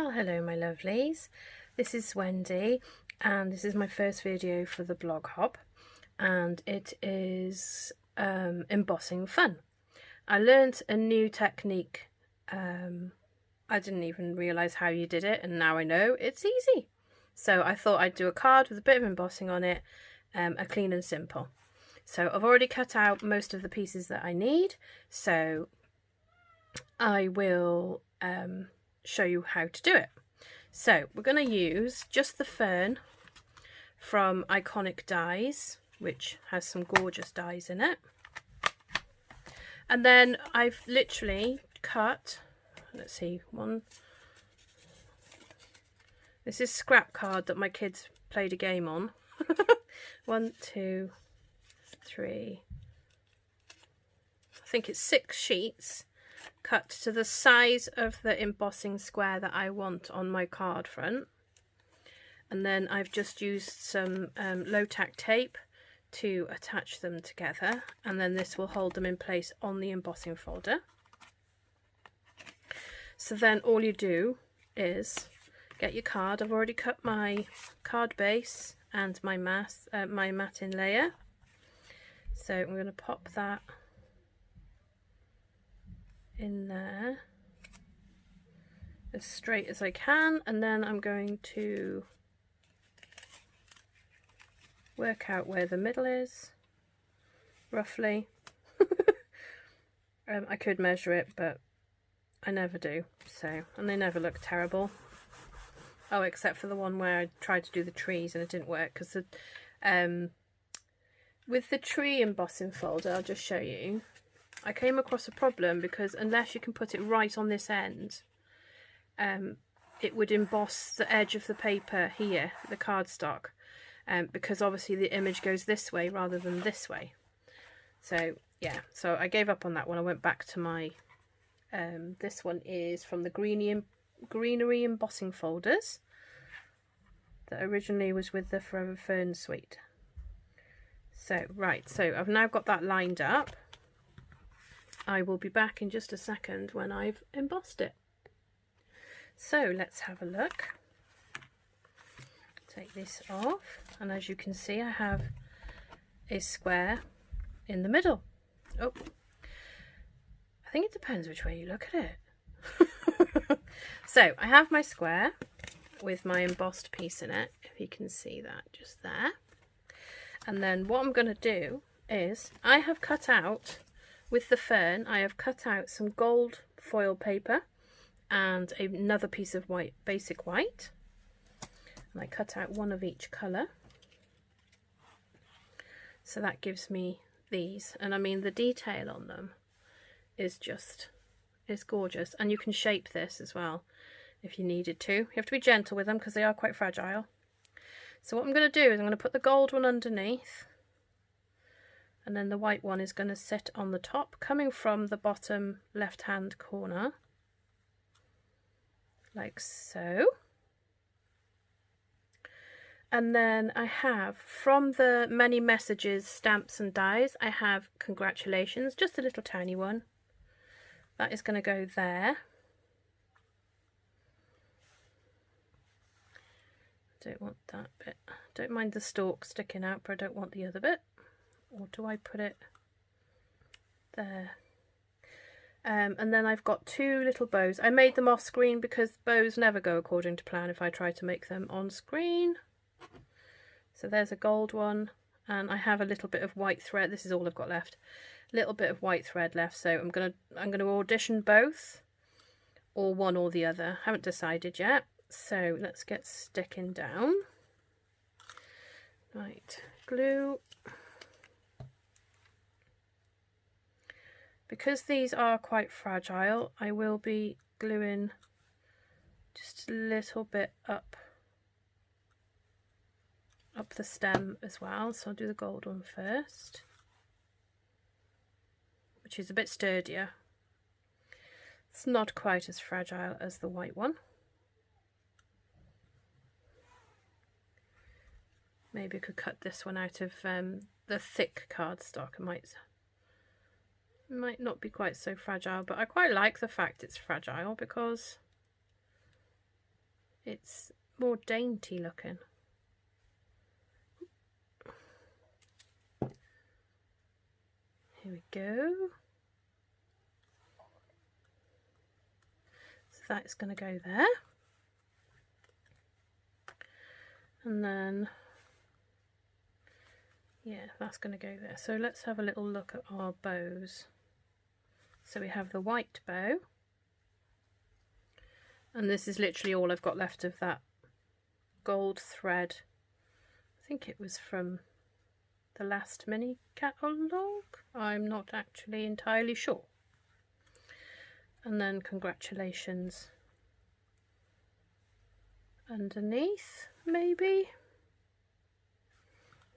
Well, hello my lovelies, this is Wendy and this is my first video for the blog hop, and it is embossing fun. I learnt a new technique. I didn't even realise how you did it, and now I know it's easy. So I thought I'd do a card with a bit of embossing on it, a clean and simple. So I've already cut out most of the pieces that I need, so I will show you how to do it. So we're going to use just the fern from Iconic Dies, which has some gorgeous dies in it. And then I've literally cut, let's see, this is scrap card that my kids played a game on. 1, 2, 3, I think it's 6 sheets, cut to the size of the embossing square that I want on my card front. And then I've just used some low-tack tape to attach them together, and then this will hold them in place on the embossing folder. So then all you do is get your card. I've already cut my card base and my matte layer, so I'm going to pop that in there as straight as I can, and then I'm going to work out where the middle is roughly. I could measure it, but I never do, so, and they never look terrible. Oh, except for the one where I tried to do the trees and it didn't work, because with the tree embossing folder, I'll just show you, I came across a problem, because unless you can put it right on this end, it would emboss the edge of the paper here, the cardstock, because obviously the image goes this way rather than this way. So yeah, so I gave up on that one. I went back to my, this one is from the greenery embossing folders that originally was with the Forever Fern suite. So right, so I've now got that lined up. I will be back in just a second when I've embossed it. So let's have a look. Take this off, and as you can see, I have a square in the middle. Oh, I think it depends which way you look at it. So I have my square with my embossed piece in it, if you can see that just there. And then what I'm going to do is, I have cut out, with the fern, I have cut out some gold foil paper and another piece of white, basic white. And I cut out one of each colour. So that gives me these. And I mean, the detail on them is gorgeous. And you can shape this as well if you needed to. You have to be gentle with them because they are quite fragile. So what I'm going to do is I'm going to put the gold one underneath, and then the white one is going to sit on the top, coming from the bottom left hand corner, like so. And then I have, from the many messages, stamps and dies, I have congratulations, just a little tiny one. That is going to go there. I don't want that bit. Don't mind the stalk sticking out, but I don't want the other bit. Or do I put it there? And then I've got 2 little bows. I made them off screen because bows never go according to plan if I try to make them on screen. So there's a gold one, and I have a little bit of white thread. This is all I've got left. A little bit of white thread left, so I'm gonna audition both, or one or the other. Haven't decided yet. So let's get sticking down. Right, glue. Because these are quite fragile, I will be gluing just a little bit up the stem as well. So I'll do the gold one first, which is a bit sturdier. It's not quite as fragile as the white one. Maybe I could cut this one out of the thick cardstock. It might not be quite so fragile, but I quite like the fact it's fragile because It's more dainty looking. Here we go. So that's going to go there. And then, yeah, that's going to go there. So let's have a little look at our bows. So we have the white bow. And this is literally all I've got left of that gold thread. I think it was from the last mini catalogue. I'm not actually entirely sure. And then congratulations underneath, maybe.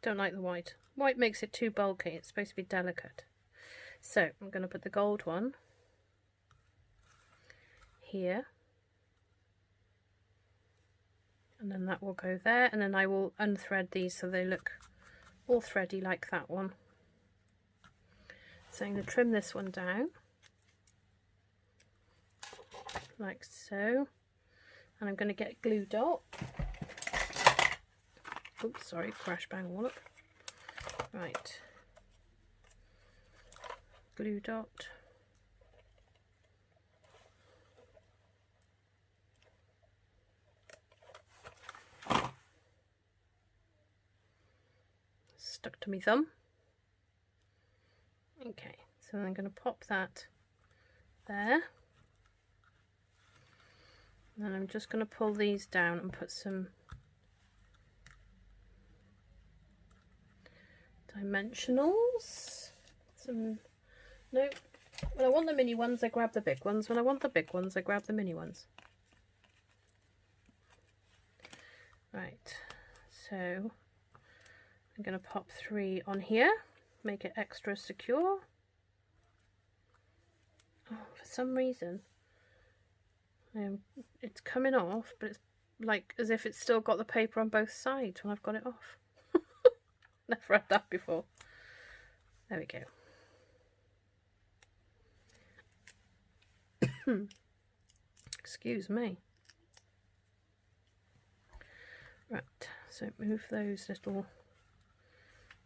Don't like the white. White makes it too bulky. It's supposed to be delicate. So I'm going to put the gold one here. And then that will go there, and then I will unthread these so they look all thready like that one. So I'm going to trim this one down like so, and I'm going to get a glue dot. Oops, sorry, crash bang wallop. Right, glue dot. Stuck to my thumb. Okay, so I'm going to pop that there. And then I'm just going to pull these down and put some dimensionals. No, when I want the mini ones I grab the big ones, when I want the big ones I grab the mini ones. Right, so I'm going to pop 3 on here, make it extra secure. Oh, for some reason it's coming off, but it's like as if it's still got the paper on both sides when I've got it off. Never had that before. There we go. Excuse me. Right, so move those little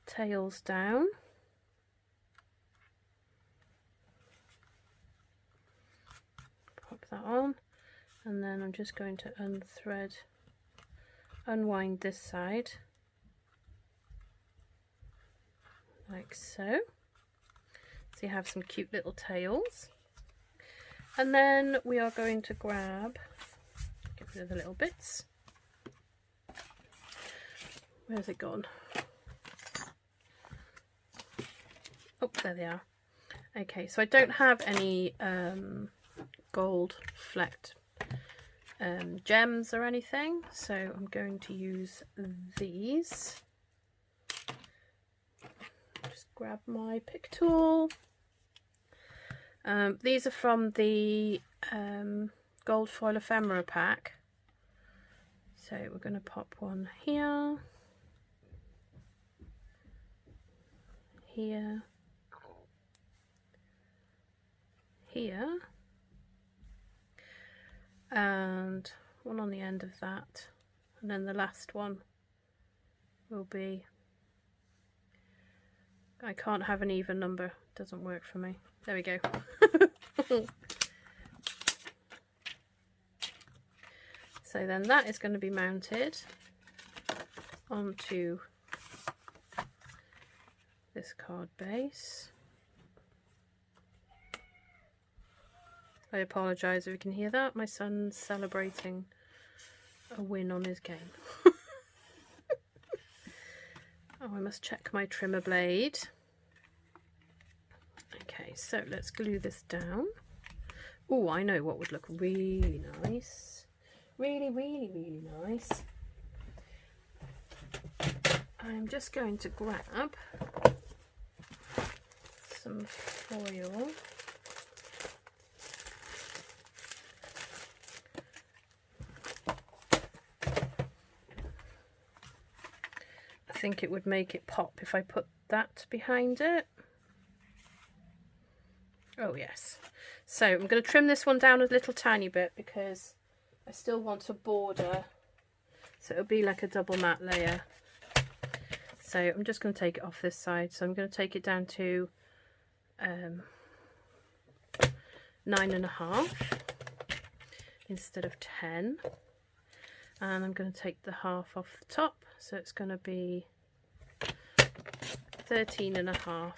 tails down. Pop that on, and then I'm just going to unwind this side like so. So you have some cute little tails, and then we are going to get rid of the little bits. Where's it gone? Oh, there they are. Okay, so I don't have any gold flecked gems or anything, so I'm going to use these. Just grab my pick tool. These are from the gold foil ephemera pack. So we're going to pop one here, here, here, and one on the end of that, and then the last one will be, I can't have an even number, doesn't work for me. There we go. So then that is going to be mounted onto this card base. I apologise if you can hear that. My son's celebrating a win on his game. Oh, I must check my trimmer blade. Okay, so let's glue this down. Oh, I know what would look really nice. Really, really, really nice. I'm just going to grab some foil. I think it would make it pop if I put that behind it. Oh yes. So I'm going to trim this one down a little tiny bit because I still want a border, so it'll be like a double matte layer. So I'm just going to take it off this side. So I'm going to take it down to 9.5 instead of 10. And I'm going to take the half off the top, so it's going to be 13.5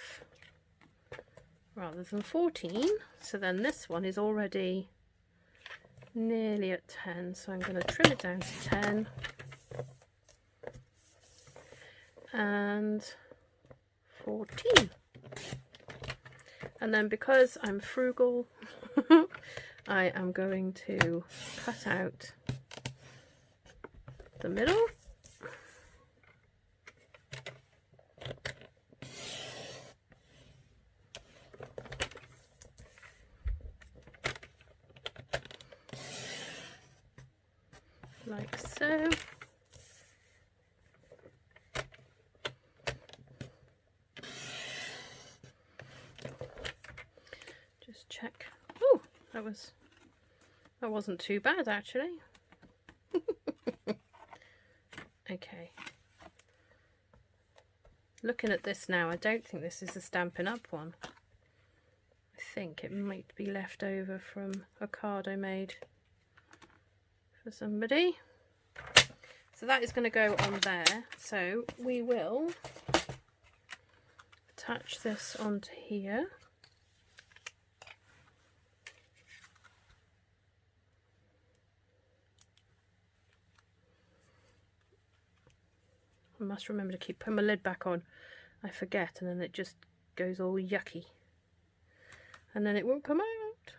rather than 14. So then this one is already nearly at 10, so I'm going to trim it down to 10 and 14. And then because I'm frugal, I am going to cut out the middle. Like so. Just check. Oh, that wasn't too bad actually. Okay. Looking at this now, I don't think this is the Stampin' Up one. I think it might be left over from a card I made for somebody. So that is going to go on there. So we will attach this onto here. I must remember to keep putting my lid back on. I forget, and then it just goes all yucky. And then it won't come out.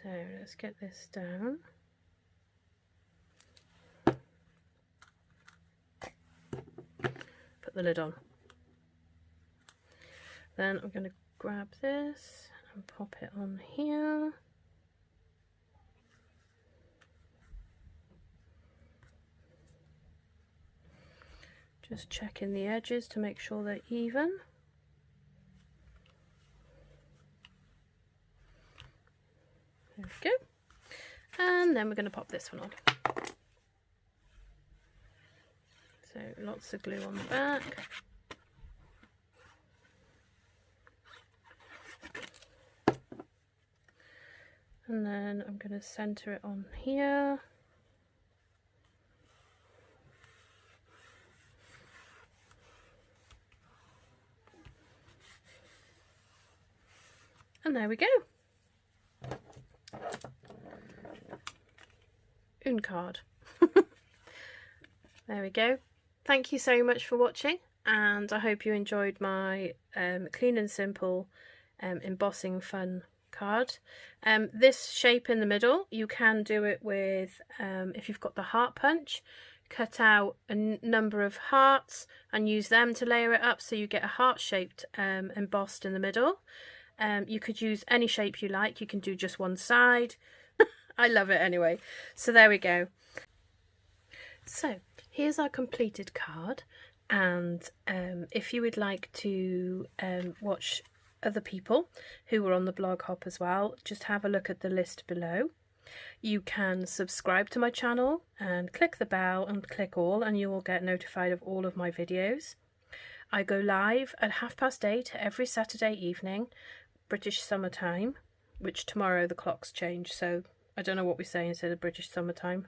So let's get this down. Put the lid on. Then I'm going to grab this and pop it on here. Just checking the edges to make sure they're even. There we go. And then we're going to pop this one on. So lots of glue on the back. And then I'm going to center it on here. And there we go. Un card. There we go. Thank you so much for watching, and I hope you enjoyed my clean and simple embossing fun card. This shape in the middle, you can do it with, if you've got the heart punch, cut out a number of hearts and use them to layer it up so you get a heart shaped embossed in the middle. You could use any shape you like. You can do just one side. I love it anyway. So there we go. So here's our completed card, and if you would like to watch other people who were on the blog hop as well, just have a look at the list below. You can subscribe to my channel and click the bell and click all, and you will get notified of all of my videos. I go live at 8:30 every Saturday evening, British summertime, which tomorrow the clocks change, so I don't know what we say instead of British summertime.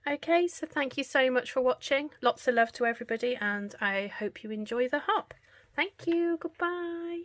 Okay, so thank you so much for watching. Lots of love to everybody, and I hope you enjoy the hop. Thank you. Goodbye.